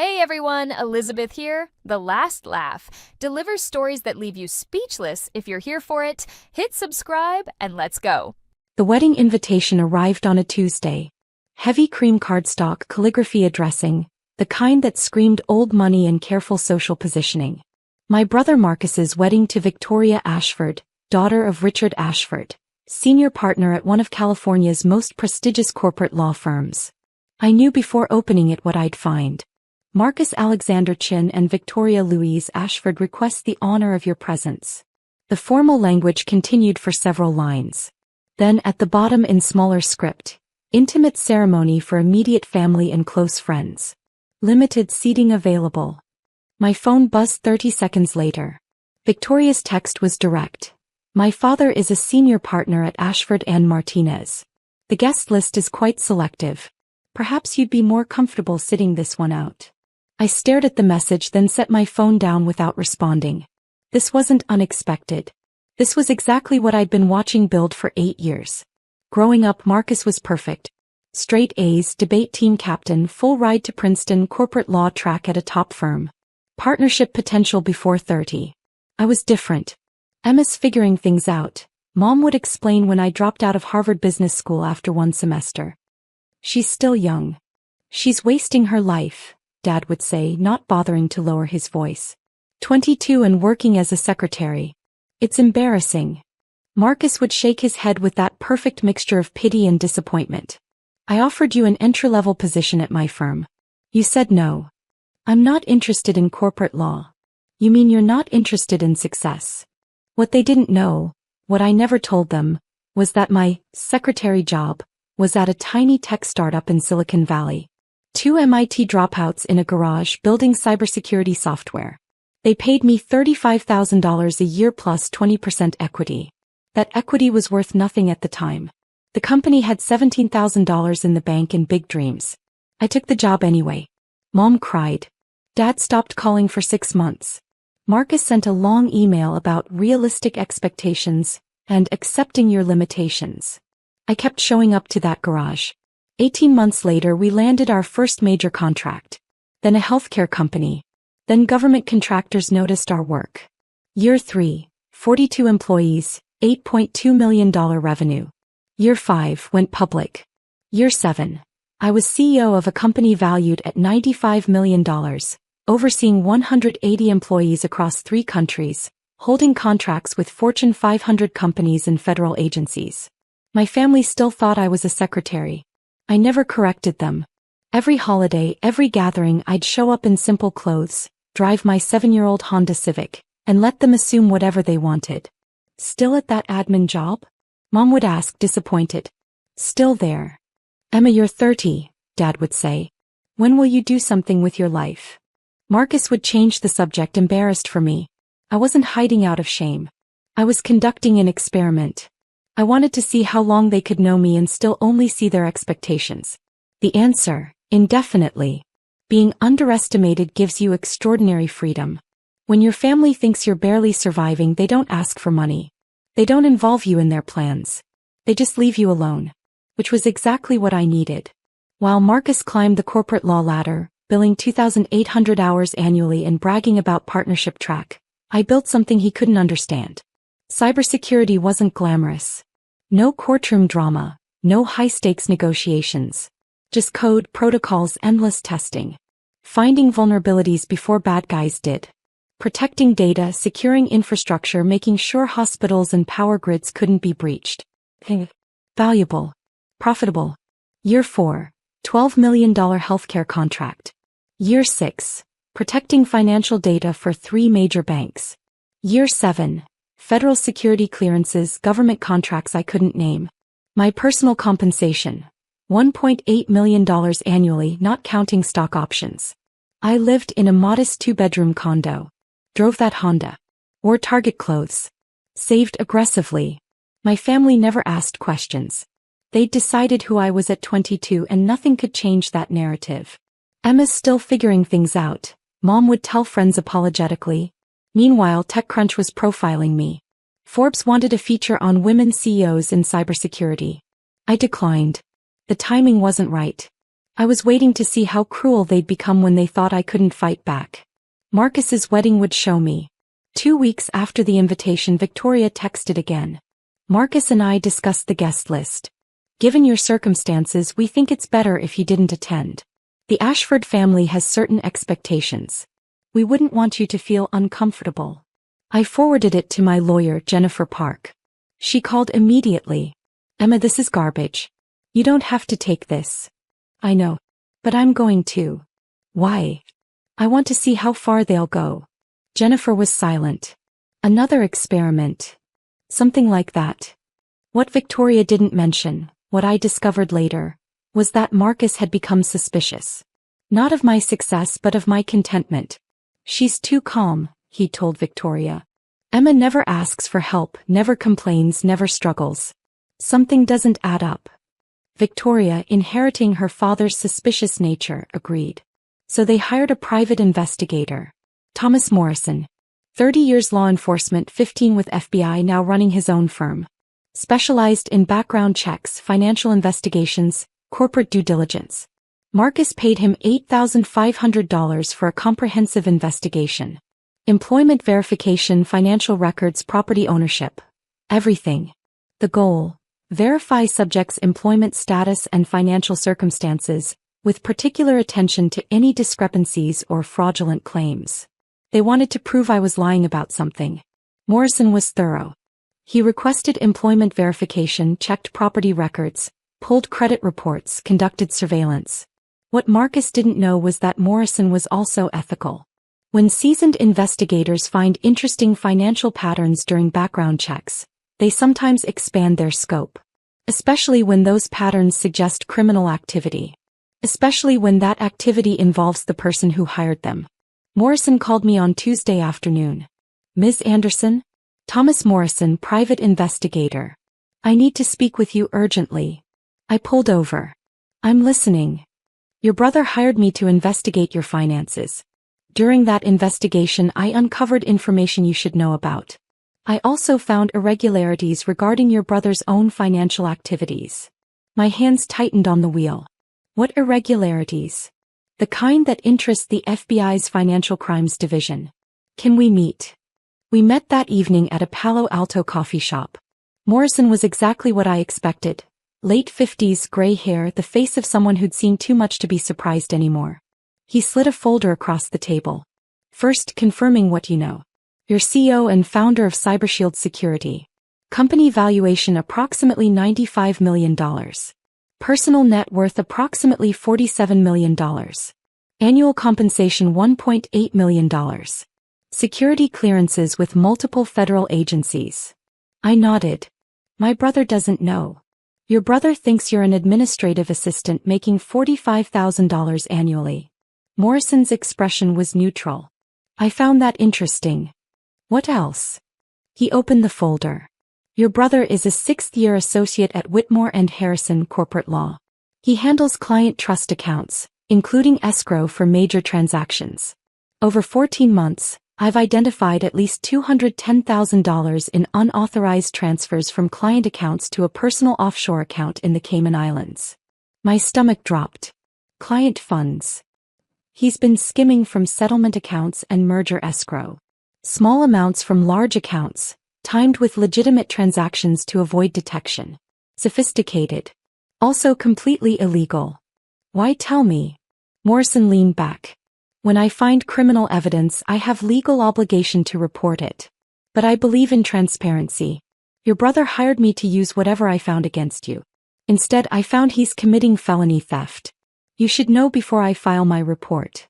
Hey everyone, Elizabeth here. The Last Laugh delivers stories that leave you speechless. If you're here for it, hit subscribe and let's go. The wedding invitation arrived on a Tuesday. Heavy cream cardstock calligraphy addressing, the kind that screamed old money and careful social positioning. My brother Marcus's wedding to Victoria Ashford, daughter of Richard Ashford, senior partner at one of California's most prestigious corporate law firms. I knew before opening it what I'd find. Marcus Alexander Chin and Victoria Louise Ashford request the honor of your presence. The formal language continued for several lines. Then at the bottom in smaller script, intimate ceremony for immediate family and close friends. Limited seating available. My phone buzzed 30 seconds later. Victoria's text was direct. My father is a senior partner at Ashford and Martinez. The guest list is quite selective. Perhaps you'd be more comfortable sitting this one out. I stared at the message, then set my phone down without responding. This wasn't unexpected. This was exactly what I'd been watching build for 8 years. Growing up, Marcus was perfect. Straight A's, debate team captain, full ride to Princeton, corporate law track at a top firm. Partnership potential before 30. I was different. Emma's figuring things out, Mom would explain when I dropped out of Harvard Business School after one semester. She's still young. She's wasting her life, Dad would say, not bothering to lower his voice. 22 and working as a secretary. It's embarrassing. Marcus would shake his head with that perfect mixture of pity and disappointment. I offered you an entry-level position at my firm. You said no. I'm not interested in corporate law. You mean you're not interested in success? What they didn't know, what I never told them, was that my secretary job was at a tiny tech startup in Silicon Valley. 2 MIT dropouts in a garage building cybersecurity software. They paid me $35,000 a year plus 20% equity. That equity was worth nothing at the time. The company had $17,000 in the bank and big dreams. I took the job anyway. Mom cried. Dad stopped calling for 6 months. Marcus sent a long email about realistic expectations and accepting your limitations. I kept showing up to that garage. 18 months later, we landed our first major contract. Then a healthcare company. Then government contractors noticed our work. Year 3, 42 employees, $8.2 million revenue. Year 5, went public. Year 7, I was CEO of a company valued at $95 million, overseeing 180 employees across 3 countries, holding contracts with Fortune 500 companies and federal agencies. My family still thought I was a secretary. I never corrected them. Every holiday, every gathering, I'd show up in simple clothes, drive my 7-year-old Honda Civic, and let them assume whatever they wanted. Still at that admin job? Mom would ask, disappointed. Still there. Emma, you're 30, Dad would say. When will you do something with your life? Marcus would change the subject, embarrassed for me. I wasn't hiding out of shame. I was conducting an experiment. I wanted to see how long they could know me and still only see their expectations. The answer, indefinitely. Being underestimated gives you extraordinary freedom. When your family thinks you're barely surviving, they don't ask for money. They don't involve you in their plans. They just leave you alone. Which was exactly what I needed. While Marcus climbed the corporate law ladder, billing 2,800 hours annually and bragging about partnership track, I built something he couldn't understand. Cybersecurity wasn't glamorous. No courtroom drama, no high-stakes negotiations. Just code, protocols, endless testing. Finding vulnerabilities before bad guys did. Protecting data, securing infrastructure, making sure hospitals and power grids couldn't be breached. Valuable. Profitable. Year 4, $12 million healthcare contract. Year 6, protecting financial data for 3 major banks. Year 7, federal security clearances, government contracts I couldn't name. My personal compensation, $1.8 million annually, not counting stock options. I lived in a modest 2-bedroom condo. Drove that Honda. Wore Target clothes. Saved aggressively. My family never asked questions. They'd decided who I was at 22 and nothing could change that narrative. Emma's still figuring things out, Mom would tell friends apologetically. Meanwhile, TechCrunch was profiling me. Forbes wanted a feature on women CEOs in cybersecurity. I declined. The timing wasn't right. I was waiting to see how cruel they'd become when they thought I couldn't fight back. Marcus's wedding would show me. 2 weeks after the invitation, Victoria texted again. Marcus and I discussed the guest list. Given your circumstances, we think it's better if you didn't attend. The Ashford family has certain expectations. We wouldn't want you to feel uncomfortable. I forwarded it to my lawyer, Jennifer Park. She called immediately. Emma, this is garbage. You don't have to take this. I know. But I'm going to. Why? I want to see how far they'll go. Jennifer was silent. Another experiment. Something like that. What Victoria didn't mention, what I discovered later, was that Marcus had become suspicious. Not of my success but of my contentment. She's too calm, he told Victoria. Emma never asks for help, never complains, never struggles. Something doesn't add up. Victoria, inheriting her father's suspicious nature, agreed. So they hired a private investigator. Thomas Morrison. 30 years law enforcement, 15 with FBI, now running his own firm. Specialized in background checks, financial investigations, corporate due diligence. Marcus paid him $8,500 for a comprehensive investigation. Employment verification, financial records, property ownership. Everything. The goal: verify subjects' employment status and financial circumstances, with particular attention to any discrepancies or fraudulent claims. They wanted to prove I was lying about something. Morrison was thorough. He requested employment verification, checked property records, pulled credit reports, conducted surveillance. What Marcus didn't know was that Morrison was also ethical. When seasoned investigators find interesting financial patterns during background checks, they sometimes expand their scope. Especially when those patterns suggest criminal activity. Especially when that activity involves the person who hired them. Morrison called me on Tuesday afternoon. Ms. Anderson? Thomas Morrison, private investigator. I need to speak with you urgently. I pulled over. I'm listening. Your brother hired me to investigate your finances. During that investigation, I uncovered information you should know about. I also found irregularities regarding your brother's own financial activities. My hands tightened on the wheel. What irregularities? The kind that interest the FBI's Financial Crimes Division. Can we meet? We met that evening at a Palo Alto coffee shop. Morrison was exactly what I expected. Late 50s, gray hair, the face of someone who'd seen too much to be surprised anymore. He slid a folder across the table. First, confirming what you know. Your CEO and founder of CyberShield Security. Company valuation approximately $95 million. Personal net worth approximately $47 million. Annual compensation $1.8 million. Security clearances with multiple federal agencies. I nodded. My brother doesn't know. Your brother thinks you're an administrative assistant making $45,000 annually. Morrison's expression was neutral. I found that interesting. What else? He opened the folder. Your brother is a 6th-year associate at Whitmore and Harrison Corporate Law. He handles client trust accounts, including escrow for major transactions. Over 14 months, I've identified at least $210,000 in unauthorized transfers from client accounts to a personal offshore account in the Cayman Islands. My stomach dropped. Client funds. He's been skimming from settlement accounts and merger escrow. Small amounts from large accounts, timed with legitimate transactions to avoid detection. Sophisticated. Also completely illegal. Why tell me? Morrison leaned back. When I find criminal evidence, I have legal obligation to report it. But I believe in transparency. Your brother hired me to use whatever I found against you. Instead, I found he's committing felony theft. You should know before I file my report.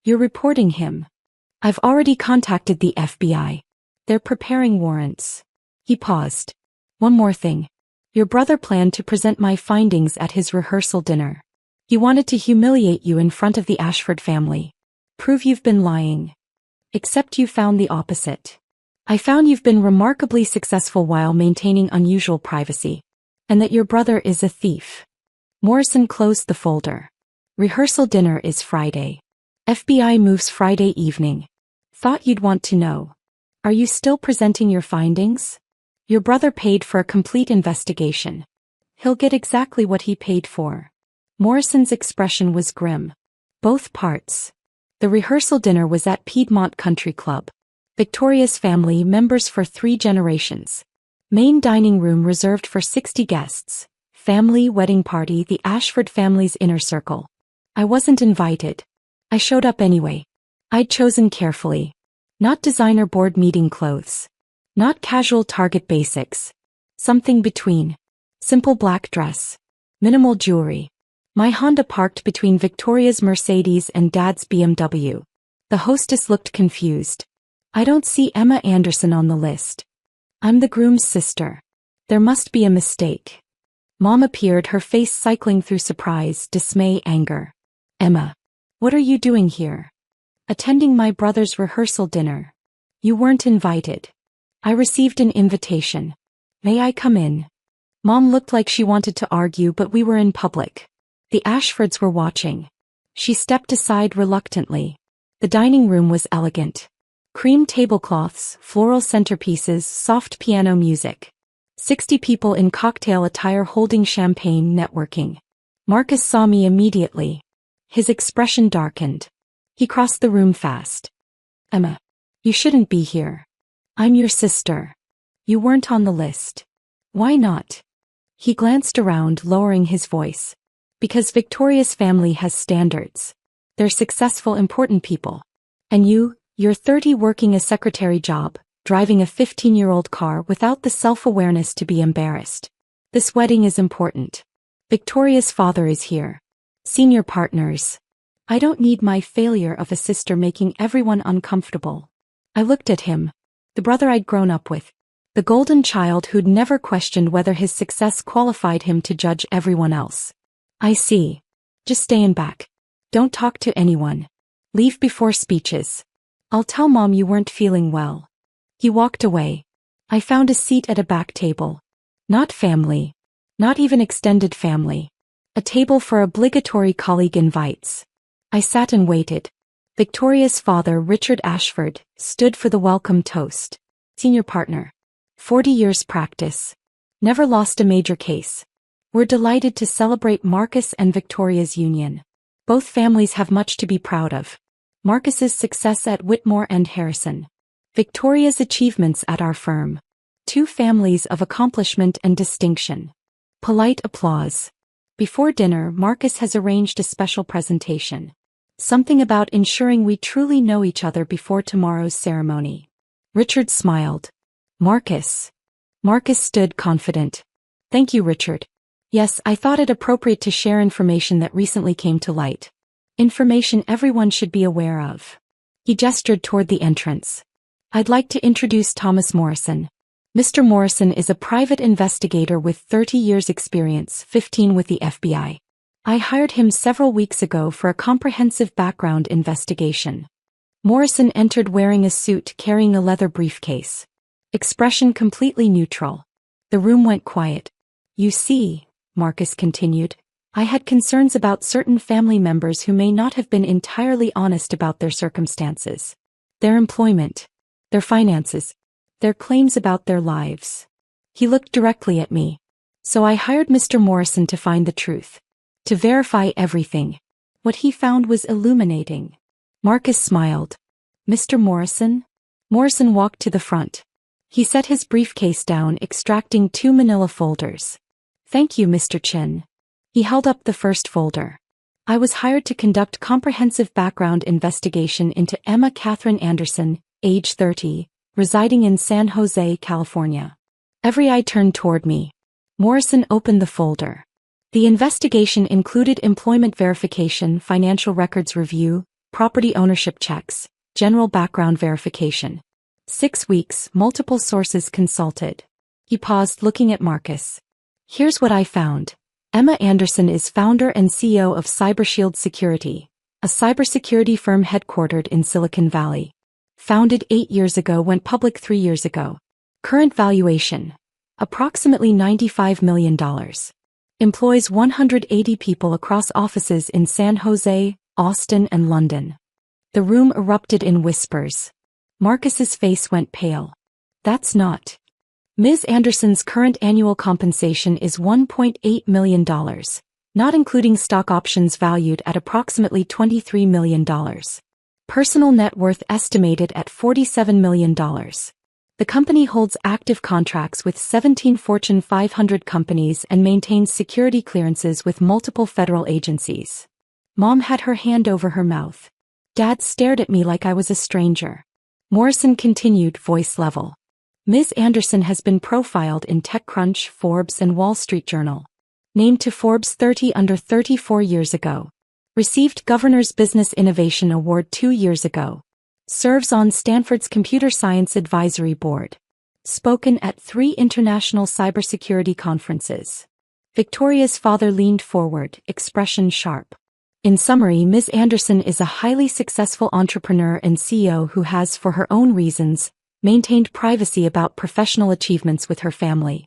You're reporting him. I've already contacted the FBI. They're preparing warrants. He paused. One more thing. Your brother planned to present my findings at his rehearsal dinner. He wanted to humiliate you in front of the Ashford family. Prove you've been lying. Except you found the opposite. I found you've been remarkably successful while maintaining unusual privacy. And that your brother is a thief. Morrison closed the folder. Rehearsal dinner is Friday. FBI moves Friday evening. Thought you'd want to know. Are you still presenting your findings? Your brother paid for a complete investigation. He'll get exactly what he paid for. Morrison's expression was grim. Both parts. The rehearsal dinner was at Piedmont Country Club. Victoria's family members for 3 generations. Main dining room reserved for 60 guests. Family wedding party, the Ashford family's inner circle. I wasn't invited. I showed up anyway. I'd chosen carefully. Not designer board meeting clothes. Not casual Target basics. Something between. Simple black dress. Minimal jewelry. My Honda parked between Victoria's Mercedes and Dad's BMW. The hostess looked confused. I don't see Emma Anderson on the list. I'm the groom's sister. There must be a mistake. Mom appeared, her face cycling through surprise, dismay, anger. Emma. What are you doing here? Attending my brother's rehearsal dinner. You weren't invited. I received an invitation. May I come in? Mom looked like she wanted to argue, but we were in public. The Ashfords were watching. She stepped aside reluctantly. The dining room was elegant. Cream tablecloths, floral centerpieces, soft piano music. 60 people in cocktail attire holding champagne, networking. Marcus saw me immediately. His expression darkened. He crossed the room fast. Emma. You shouldn't be here. I'm your sister. You weren't on the list. Why not? He glanced around, lowering his voice. Because Victoria's family has standards. They're successful, important people. And you're 30 working a secretary job, driving a 15-year-old car without the self-awareness to be embarrassed. This wedding is important. Victoria's father is here. Senior partners. I don't need my failure of a sister making everyone uncomfortable. I looked at him. The brother I'd grown up with. The golden child who'd never questioned whether his success qualified him to judge everyone else. I see. Just stay in back. Don't talk to anyone. Leave before speeches. I'll tell Mom you weren't feeling well. He walked away. I found a seat at a back table. Not family. Not even extended family. A table for obligatory colleague invites. I sat and waited. Victoria's father, Richard Ashford, stood for the welcome toast. Senior partner. 40 years practice. Never lost a major case. We're delighted to celebrate Marcus and Victoria's union. Both families have much to be proud of. Marcus's success at Whitmore and Harrison. Victoria's achievements at our firm. 2 families of accomplishment and distinction. Polite applause. Before dinner, Marcus has arranged a special presentation. Something about ensuring we truly know each other before tomorrow's ceremony. Richard smiled. Marcus. Marcus stood confident. Thank you, Richard. Yes, I thought it appropriate to share information that recently came to light. Information everyone should be aware of. He gestured toward the entrance. I'd like to introduce Thomas Morrison. Mr. Morrison is a private investigator with 30 years experience, 15 with the FBI. I hired him several weeks ago for a comprehensive background investigation. Morrison entered wearing a suit, carrying a leather briefcase. Expression completely neutral. The room went quiet. You see, Marcus continued, I had concerns about certain family members who may not have been entirely honest about their circumstances. Their employment. Their finances. Their claims about their lives. He looked directly at me. So I hired Mr. Morrison to find the truth. To verify everything. What he found was illuminating. Marcus smiled. Mr. Morrison? Morrison walked to the front. He set his briefcase down, extracting 2 manila folders. Thank you, Mr. Chin. He held up the first folder. I was hired to conduct comprehensive background investigation into Emma Catherine Anderson, age 30, residing in San Jose, California. Every eye turned toward me. Morrison opened the folder. The investigation included employment verification, financial records review, property ownership checks, general background verification. 6 weeks, multiple sources consulted. He paused, looking at Marcus. Here's what I found. Emma Anderson is founder and CEO of CyberShield Security, a cybersecurity firm headquartered in Silicon Valley. Founded 8 years ago, went public 3 years ago. Current valuation. Approximately $95 million. Employs 180 people across offices in San Jose, Austin, and London. The room erupted in whispers. Marcus's face went pale. That's not. Ms. Anderson's current annual compensation is $1.8 million. not including stock options valued at approximately $23 million. Personal net worth estimated at $47 million. The company holds active contracts with 17 Fortune 500 companies and maintains security clearances with multiple federal agencies. Mom had her hand over her mouth. Dad stared at me like I was a stranger. Morrison continued, voice level. Ms. Anderson has been profiled in TechCrunch, Forbes, and Wall Street Journal. Named to Forbes 30 under 30 4 years ago. Received Governor's Business Innovation Award 2 years ago. Serves on Stanford's Computer Science Advisory Board. Spoken at 3 international cybersecurity conferences. Victoria's father leaned forward, expression sharp. In summary, Ms. Anderson is a highly successful entrepreneur and CEO who has, for her own reasons, maintained privacy about professional achievements with her family.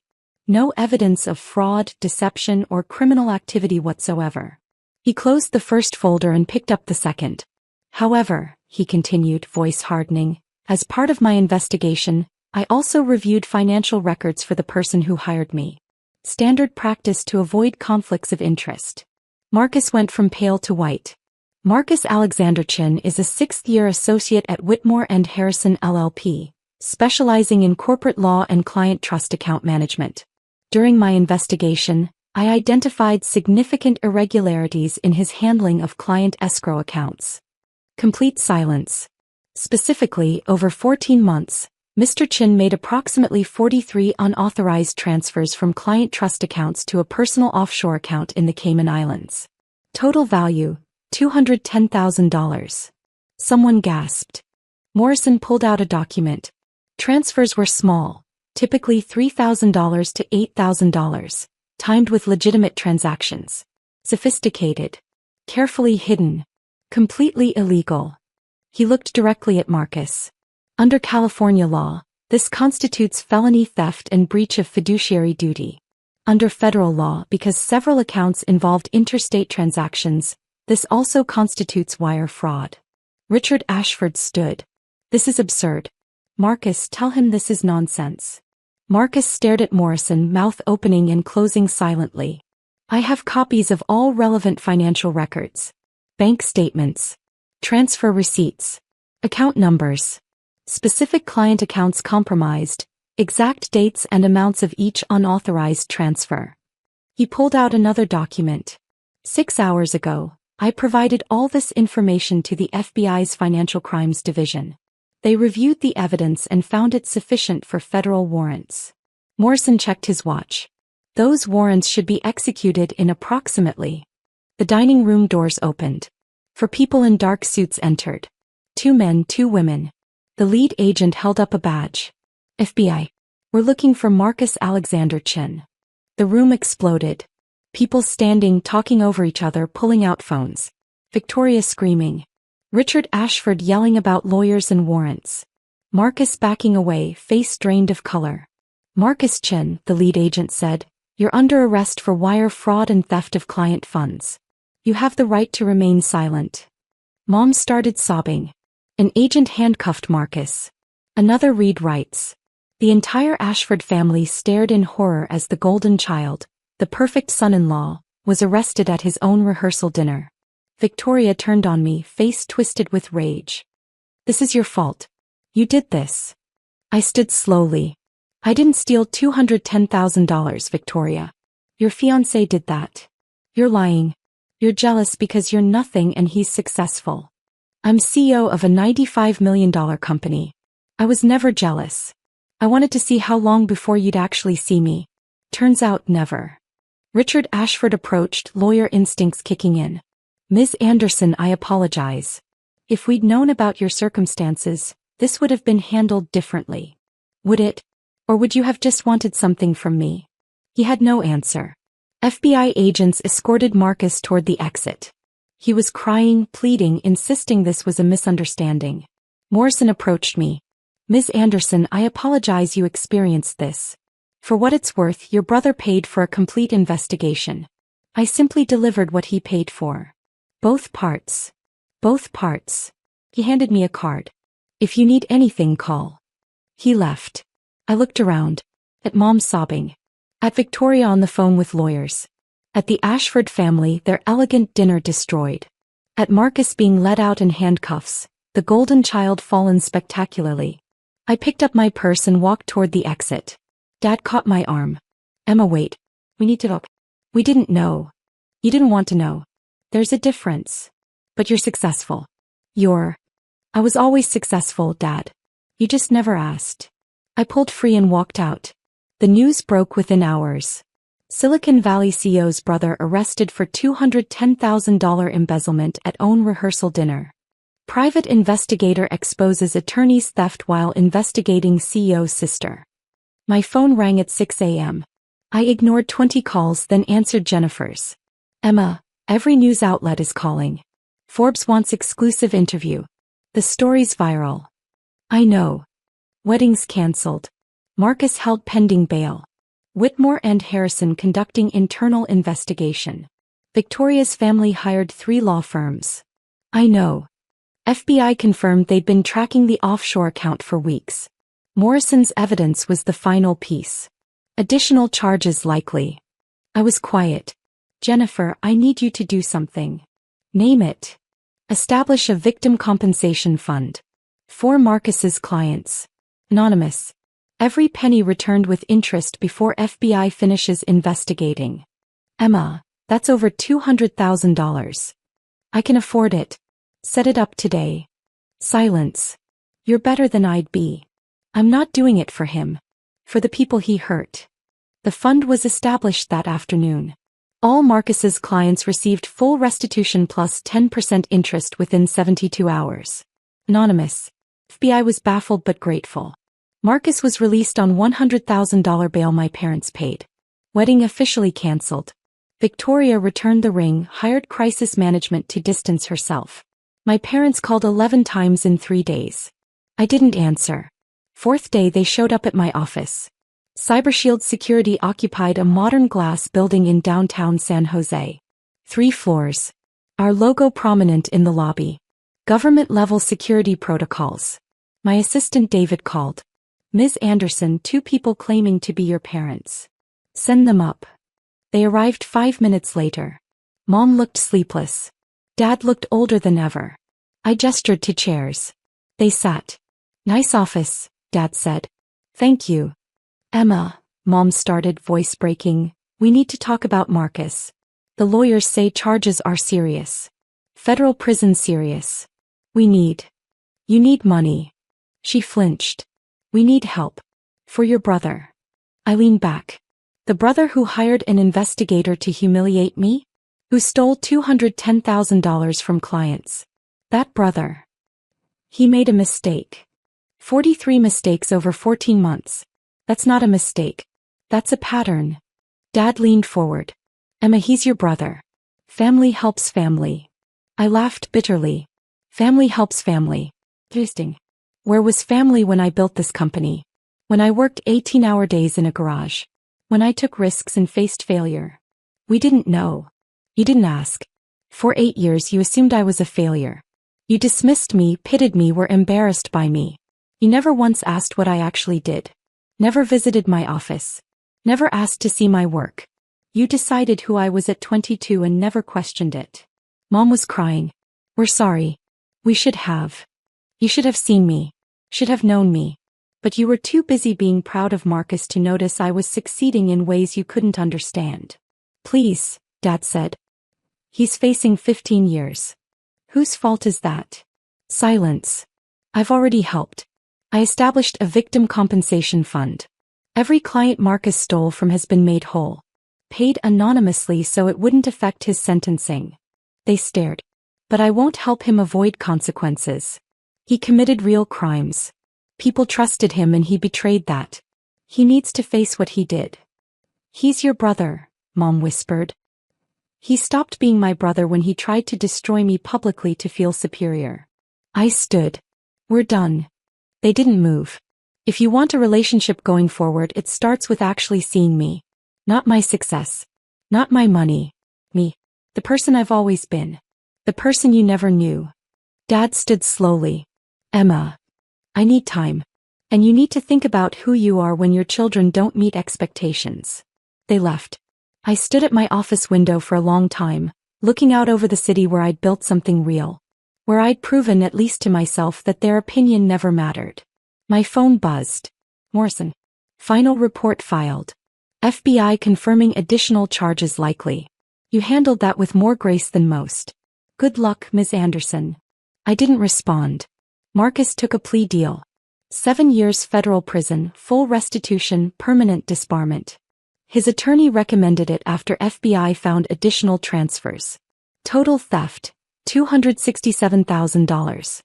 No evidence of fraud, deception, or criminal activity whatsoever. He closed the first folder and picked up the second. However, he continued, voice hardening, as part of my investigation, I also reviewed financial records for the person who hired me. Standard practice to avoid conflicts of interest. Marcus went from pale to white. Marcus Alexander Chin is a 6th-year associate at Whitmore and Harrison LLP, specializing in corporate law and client trust account management. During my investigation, I identified significant irregularities in his handling of client escrow accounts. Complete silence. Specifically, over 14 months, Mr. Chin made approximately 43 unauthorized transfers from client trust accounts to a personal offshore account in the Cayman Islands. Total value, $210,000. Someone gasped. Morrison pulled out a document. Transfers were small, typically $3,000 to $8,000, timed with legitimate transactions. Sophisticated. Carefully hidden. Completely illegal. He looked directly at Marcus. Under California law, this constitutes felony theft and breach of fiduciary duty. Under federal law, because several accounts involved interstate transactions, this also constitutes wire fraud. Richard Ashford stood. This is absurd. Marcus, tell him this is nonsense. Marcus stared at Morrison, mouth opening and closing silently. I have copies of all relevant financial records. Bank statements. Transfer receipts. Account numbers. Specific client accounts compromised. Exact dates and amounts of each unauthorized transfer. He pulled out another document. 6 hours ago, I provided all this information to the FBI's Financial Crimes Division. They reviewed the evidence and found it sufficient for federal warrants. Morrison checked his watch. Those warrants should be executed in approximately. The dining room doors opened. 4 people in dark suits entered. 2 men, 2 women. The lead agent held up a badge. FBI. We're looking for Marcus Alexander Chin. The room exploded. People standing, talking over each other, pulling out phones. Victoria screaming. Richard Ashford yelling about lawyers and warrants. Marcus backing away, face drained of color. Marcus Chin, the lead agent said, you're under arrest for wire fraud and theft of client funds. You have the right to remain silent. Mom started sobbing. An agent handcuffed Marcus. Another read writes. The entire Ashford family stared in horror as the golden child, the perfect son-in-law, was arrested at his own rehearsal dinner. Victoria turned on me, face twisted with rage. This is your fault. You did this. I stood slowly. I didn't steal $210,000, Victoria. Your fiancé did that. You're lying. You're jealous because you're nothing and he's successful. I'm CEO of a $95 million company. I was never jealous. I wanted to see how long before you'd actually see me. Turns out never. Richard Ashford approached, lawyer instincts kicking in. Ms. Anderson, I apologize. If we'd known about your circumstances, this would have been handled differently. Would it? Or would you have just wanted something from me? He had no answer. FBI agents escorted Marcus toward the exit. He was crying, pleading, insisting this was a misunderstanding. Morrison approached me. Ms. Anderson, I apologize you experienced this. For what it's worth, your brother paid for a complete investigation. I simply delivered what he paid for. Both parts. Both parts. He handed me a card. If you need anything, call. He left. I looked around. At Mom sobbing. At Victoria on the phone with lawyers. At the Ashford family, their elegant dinner destroyed. At Marcus being led out in handcuffs, the golden child fallen spectacularly. I picked up my purse and walked toward the exit. Dad caught my arm. Emma, wait. We need to talk. We didn't know. You didn't want to know. There's a difference. But you're successful. I was always successful, Dad. You just never asked. I pulled free and walked out. The news broke within hours. Silicon Valley CEO's brother arrested for $210,000 embezzlement at own rehearsal dinner. Private investigator exposes attorney's theft while investigating CEO's sister. My phone rang at 6 a.m. I ignored 20 calls, then answered Jennifer's. Emma, every news outlet is calling. Forbes wants exclusive interview. The story's viral. I know. Weddings cancelled. Marcus held pending bail. Whitmore and Harrison conducting internal investigation. Victoria's family hired 3 law firms. I know. FBI confirmed they'd been tracking the offshore account for weeks. Morrison's evidence was the final piece. Additional charges likely. I was quiet. Jennifer, I need you to do something. Name it. Establish a victim compensation fund. For Marcus's clients. Anonymous. Every penny returned with interest before FBI finishes investigating. Emma, that's over $200,000. I can afford it. Set it up today. Silence. You're better than I'd be. I'm not doing it for him. For the people he hurt. The fund was established that afternoon. All Marcus's clients received full restitution plus 10% interest within 72 hours. Anonymous. FBI was baffled but grateful. Marcus was released on $100,000 bail my parents paid. Wedding officially cancelled. Victoria returned the ring, hired crisis management to distance herself. My parents called 11 times in 3 days. I didn't answer. 4th day they showed up at my office. CyberShield Security occupied a modern glass building in downtown San Jose. 3 floors. Our logo prominent in the lobby. Government-level security protocols. My assistant David called. Ms. Anderson, 2 people claiming to be your parents. Send them up. They arrived 5 minutes later. Mom looked sleepless. Dad looked older than ever. I gestured to chairs. They sat. Nice office, Dad said. Thank you. Emma, Mom started, voice breaking. We need to talk about Marcus. The lawyers say charges are serious. Federal prison serious. You need money. She flinched. We need help. For your brother. I leaned back. The brother who hired an investigator to humiliate me? Who stole $210,000 from clients? That brother. He made a mistake. 43 mistakes over 14 months. That's not a mistake. That's a pattern. Dad leaned forward. Emma, he's your brother. Family helps family. I laughed bitterly. Family helps family. Interesting. Where was family when I built this company? When I worked 18-hour days in a garage? When I took risks and faced failure? We didn't know. You didn't ask. For 8 years you assumed I was a failure. You dismissed me, pitted me, were embarrassed by me. You never once asked what I actually did. Never visited my office. Never asked to see my work. You decided who I was at 22 and never questioned it. Mom was crying. We're sorry. We should have. You should have seen me. Should have known me. But you were too busy being proud of Marcus to notice I was succeeding in ways you couldn't understand. Please, Dad said. He's facing 15 years. Whose fault is that? Silence. I've already helped. I established a victim compensation fund. Every client Marcus stole from has been made whole. Paid anonymously so it wouldn't affect his sentencing. They stared. But I won't help him avoid consequences. He committed real crimes. People trusted him and he betrayed that. He needs to face what he did. He's your brother, Mom whispered. He stopped being my brother when he tried to destroy me publicly to feel superior. I stood. We're done. They didn't move. If you want a relationship going forward, it starts with actually seeing me. Not my success. Not my money. Me. The person I've always been. The person you never knew. Dad stood slowly. Emma. I need time. And you need to think about who you are when your children don't meet expectations. They left. I stood at my office window for a long time, looking out over the city where I'd built something real. Where I'd proven at least to myself that their opinion never mattered. My phone buzzed. Morrison. Final report filed. FBI confirming additional charges likely. You handled that with more grace than most. Good luck, Ms. Anderson. I didn't respond. Marcus took a plea deal. 7 years federal prison, full restitution, permanent disbarment. His attorney recommended it after FBI found additional transfers. Total theft, $267,000.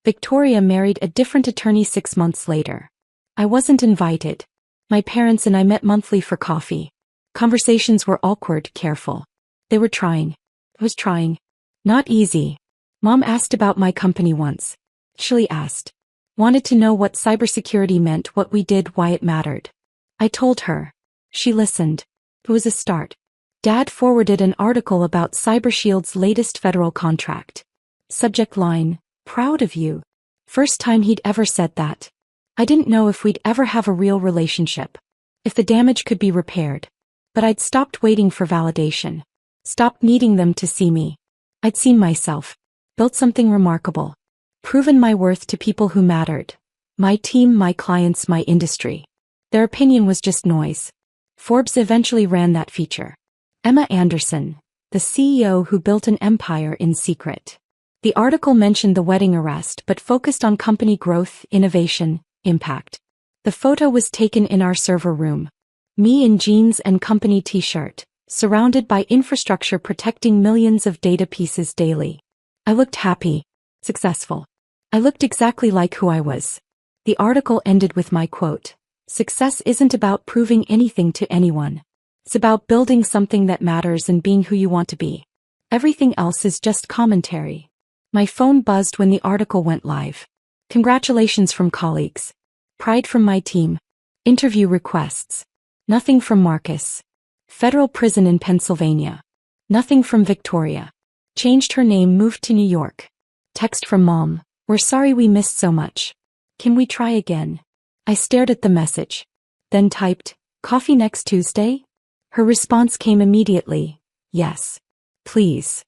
Victoria married a different attorney 6 months later. I wasn't invited. My parents and I met monthly for coffee. Conversations were awkward, careful. They were trying. I was trying. Not easy. Mom asked about my company once. She asked. Wanted to know what cybersecurity meant, what we did, why it mattered. I told her. She listened. It was a start. Dad forwarded an article about CyberShield's latest federal contract. Subject line, proud of you. First time he'd ever said that. I didn't know if we'd ever have a real relationship. If the damage could be repaired. But I'd stopped waiting for validation. Stopped needing them to see me. I'd seen myself. Built something remarkable. Proven my worth to people who mattered. My team, my clients, my industry. Their opinion was just noise. Forbes eventually ran that feature. Emma Anderson, the CEO who built an empire in secret. The article mentioned the wedding arrest but focused on company growth, innovation, impact. The photo was taken in our server room. Me in jeans and company t-shirt, surrounded by infrastructure protecting millions of data pieces daily. I looked happy, successful. I looked exactly like who I was. The article ended with my quote. Success isn't about proving anything to anyone. It's about building something that matters and being who you want to be. Everything else is just commentary. My phone buzzed when the article went live. Congratulations from colleagues. Pride from my team. Interview requests. Nothing from Marcus. Federal prison in Pennsylvania. Nothing from Victoria. Changed her name, moved to New York. Text from Mom. We're sorry we missed so much. Can we try again? I stared at the message. Then typed, coffee next Tuesday? Her response came immediately. Yes. Please.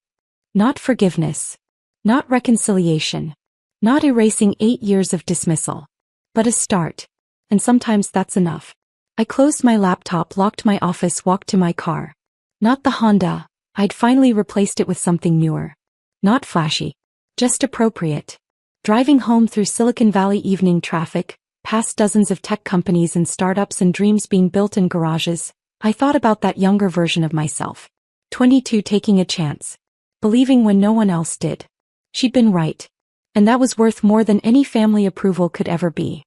Not forgiveness. Not reconciliation. Not erasing 8 years of dismissal. But a start. And sometimes that's enough. I closed my laptop, locked my office, walked to my car. Not the Honda. I'd finally replaced it with something newer. Not flashy. Just appropriate. Driving home through Silicon Valley evening traffic, past dozens of tech companies and startups and dreams being built in garages, I thought about that younger version of myself. 22, taking a chance. Believing when no one else did. She'd been right. And that was worth more than any family approval could ever be.